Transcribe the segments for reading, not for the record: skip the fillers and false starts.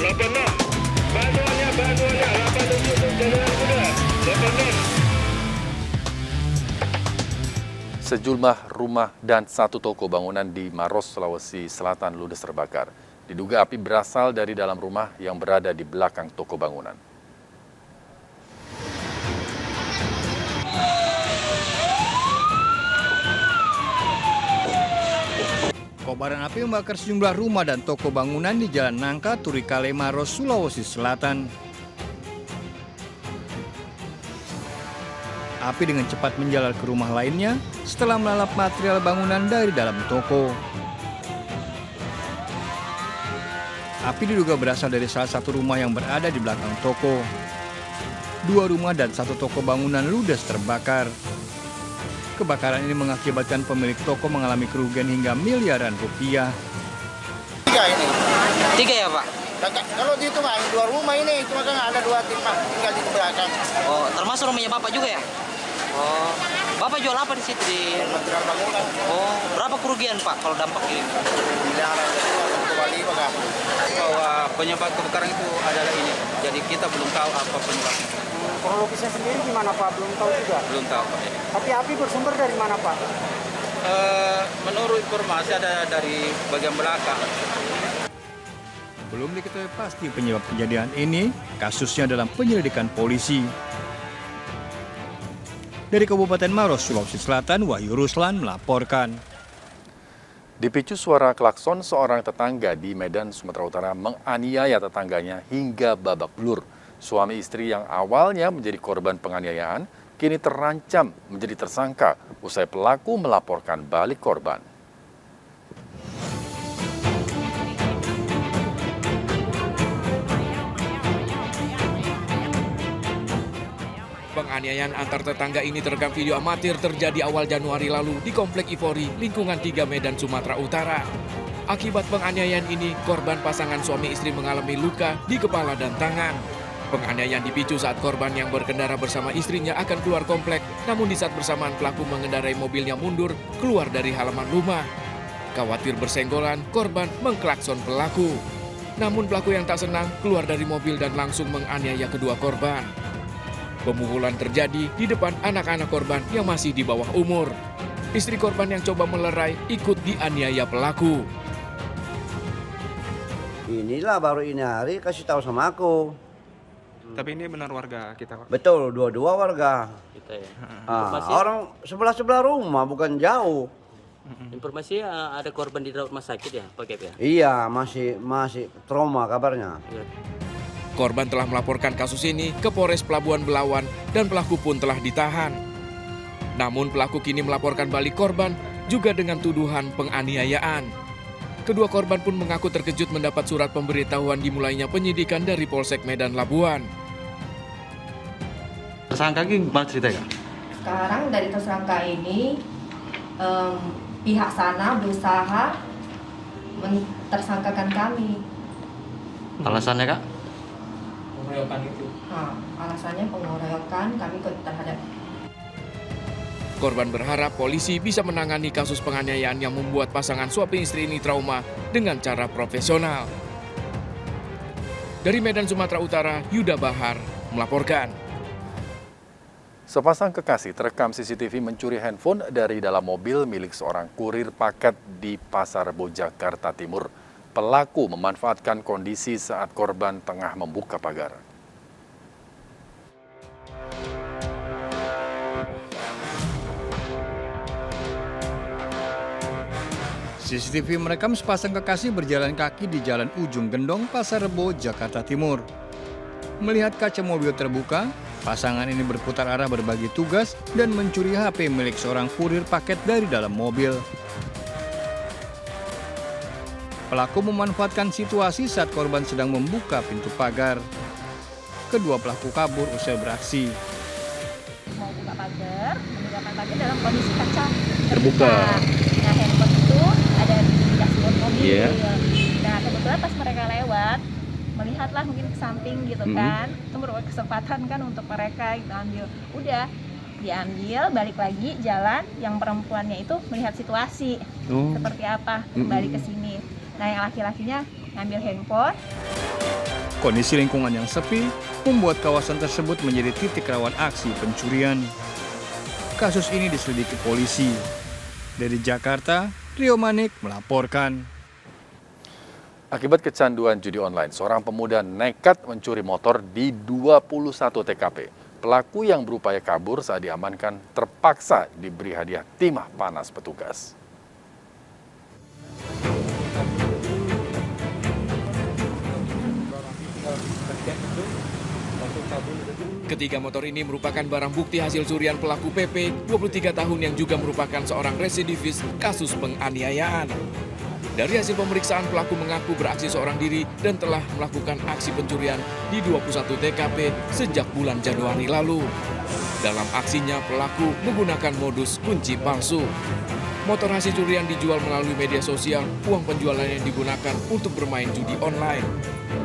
86. Bantuannya 87 untuk kendaraan kuda. 86. Sejumlah rumah dan satu toko bangunan di Maros, Sulawesi Selatan ludes terbakar. Diduga api berasal dari dalam rumah yang berada di belakang toko bangunan. Kobaran api membakar sejumlah rumah dan toko bangunan di Jalan Nangka, Turikale, Maros, Sulawesi Selatan. Api dengan cepat menjalar ke rumah lainnya setelah melalap material bangunan dari dalam toko. Api diduga berasal dari salah satu rumah yang berada di belakang toko. 2 rumah dan 1 toko bangunan ludes terbakar. Kebakaran ini mengakibatkan pemilik toko mengalami kerugian hingga miliaran rupiah. 3 ini. 3 ya Pak? Kalau dihitung 2 rumah ini, cuma kan ada 2 timah tinggal di belakang. Oh, termasuk rumahnya Bapak juga ya? Oh, Bapak jual apa di situ di Material bangunan. Oh, berapa kerugian Pak kalau dampak ini? Miliaran kembali Pak. Bahwa penyebab kebakaran itu adalah ini. Jadi kita belum tahu apa penyebabnya. Kronologisnya sendiri gimana Pak? Belum tahu juga. Belum tahu Pak. Tapi api bersumber dari mana Pak? Menurut informasi ada dari bagian belakang. Belum diketahui pasti penyebab kejadian ini, kasusnya dalam penyelidikan polisi. Dari Kabupaten Maros, Sulawesi Selatan, Wahyu Ruslan melaporkan. Dipicu suara klakson, seorang tetangga di Medan, Sumatera Utara menganiaya tetangganya hingga babak belur. Suami istri yang awalnya menjadi korban penganiayaan, kini terancam menjadi tersangka usai pelaku melaporkan balik korban. Penganiayaan antar tetangga ini terekam video amatir terjadi awal Januari lalu di Komplek Ivori, lingkungan 3 Medan, Sumatera Utara. Akibat penganiayaan ini, korban pasangan suami istri mengalami luka di kepala dan tangan. Penganiayaan dipicu saat korban yang berkendara bersama istrinya akan keluar komplek, namun di saat bersamaan pelaku mengendarai mobilnya mundur keluar dari halaman rumah. Khawatir bersenggolan, korban mengklakson pelaku. Namun pelaku yang tak senang keluar dari mobil dan langsung menganiaya kedua korban. Pemukulan terjadi di depan anak-anak korban yang masih di bawah umur. Istri korban yang coba melerai ikut dianiaya pelaku. Inilah baru ini hari kasih tahu sama aku. Tapi ini benar warga kita Pak? Betul, 2 warga. Kita ya. Orang sebelah rumah, bukan jauh. Informasi ada korban di rumah sakit ya, Pak Gep ya? Iya, masih trauma kabarnya. Korban telah melaporkan kasus ini ke Polres Pelabuhan Belawan dan pelaku pun telah ditahan. Namun pelaku kini melaporkan balik korban juga dengan tuduhan penganiayaan. Kedua korban pun mengaku terkejut mendapat surat pemberitahuan dimulainya penyidikan dari Polsek Medan Labuan. Tersangka gimana ceritanya? Sekarang dari tersangka ini pihak sana berusaha mentersangkakan kami. Alasannya Kak? Alasannya pengeroyokan kami terhadap. Korban berharap polisi bisa menangani kasus penganiayaan yang membuat pasangan suami istri ini trauma dengan cara profesional. Dari Medan, Sumatera Utara, Yuda Bahar melaporkan. Sepasang kekasih terekam CCTV mencuri handphone dari dalam mobil milik seorang kurir paket di Pasar Rebo, Jakarta Timur. Pelaku memanfaatkan kondisi saat korban tengah membuka pagar. CCTV merekam sepasang kekasih berjalan kaki di Jalan Ujung Gendong, Pasar Rebo, Jakarta Timur. Melihat kaca mobil terbuka, pasangan ini berputar arah berbagi tugas dan mencuri HP milik seorang kurir paket dari dalam mobil. Pelaku memanfaatkan situasi saat korban sedang membuka pintu pagar. Kedua pelaku kabur usai beraksi. Mau buka pagar, meninggalkan pagar dalam kondisi kaca Terbuka. Nah, handphone itu ada di dashboard mobil. Iya. Nah, kebetulan pas mereka lewat, melihatlah mungkin ke samping gitu kan. Itu merupakan kesempatan kan untuk mereka gitu ambil. Udah diambil, balik lagi jalan, yang perempuannya itu melihat situasi seperti apa, kembali ke sini. Nah, yang laki-lakinya ngambil handphone. Kondisi lingkungan yang sepi membuat kawasan tersebut menjadi titik rawan aksi pencurian. Kasus ini diselidiki polisi. Dari Jakarta, Rio Manik melaporkan. Akibat kecanduan judi online, seorang pemuda nekat mencuri motor di 21 TKP. Pelaku yang berupaya kabur saat diamankan terpaksa diberi hadiah timah panas petugas. Ketiga motor ini merupakan barang bukti hasil curian pelaku PP, 23 tahun yang juga merupakan seorang residivis kasus penganiayaan. Dari hasil pemeriksaan, pelaku mengaku beraksi seorang diri dan telah melakukan aksi pencurian di 21 TKP sejak bulan Januari lalu. Dalam aksinya, pelaku menggunakan modus kunci palsu. Motor hasil curian dijual melalui media sosial, uang penjualannya digunakan untuk bermain judi online.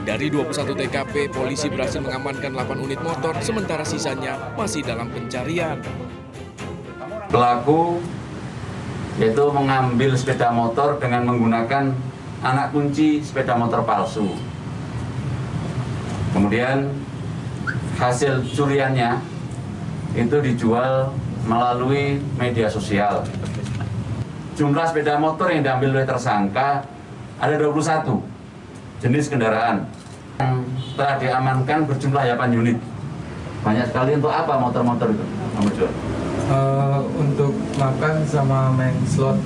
Dari 21 TKP, polisi berhasil mengamankan 8 unit motor, sementara sisanya masih dalam pencarian. Pelaku yaitu mengambil sepeda motor dengan menggunakan anak kunci sepeda motor palsu. Kemudian hasil curiannya itu dijual melalui media sosial. Jumlah sepeda motor yang diambil oleh tersangka ada 21 jenis kendaraan. Yang telah diamankan berjumlah 8 unit. Banyak sekali. Untuk apa motor-motor itu? Untuk makan sama main slot.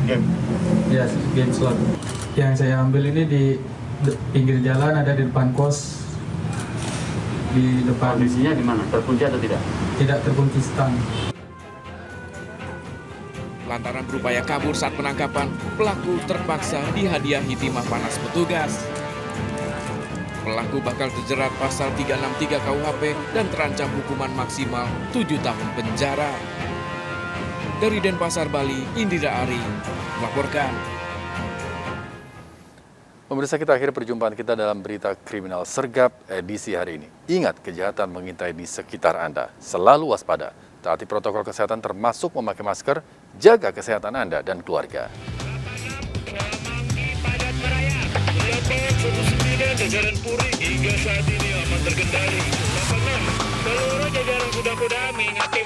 Game? Ya, game slot. Yang saya ambil ini di pinggir jalan, ada di depan kos. Di depan. Kondisinya di mana? Terkunci atau tidak? Tidak terkunci stang. Lantaran berupaya kabur saat penangkapan, pelaku terpaksa dihadiahi timah panas petugas. Pelaku bakal terjerat pasal 363 KUHP dan terancam hukuman maksimal 7 tahun penjara. Dari Denpasar, Bali, Indira Ari melaporkan. Pemirsa, kita akhiri perjumpaan kita dalam berita kriminal sergap edisi hari ini. Ingat, kejahatan mengintai di sekitar Anda. Selalu waspada, taati protokol kesehatan termasuk memakai masker, jaga kesehatan Anda dan keluarga. Jajaran Puri hingga saat ini aman terkendali. Seluruh jajaran kuda-kuda mengingati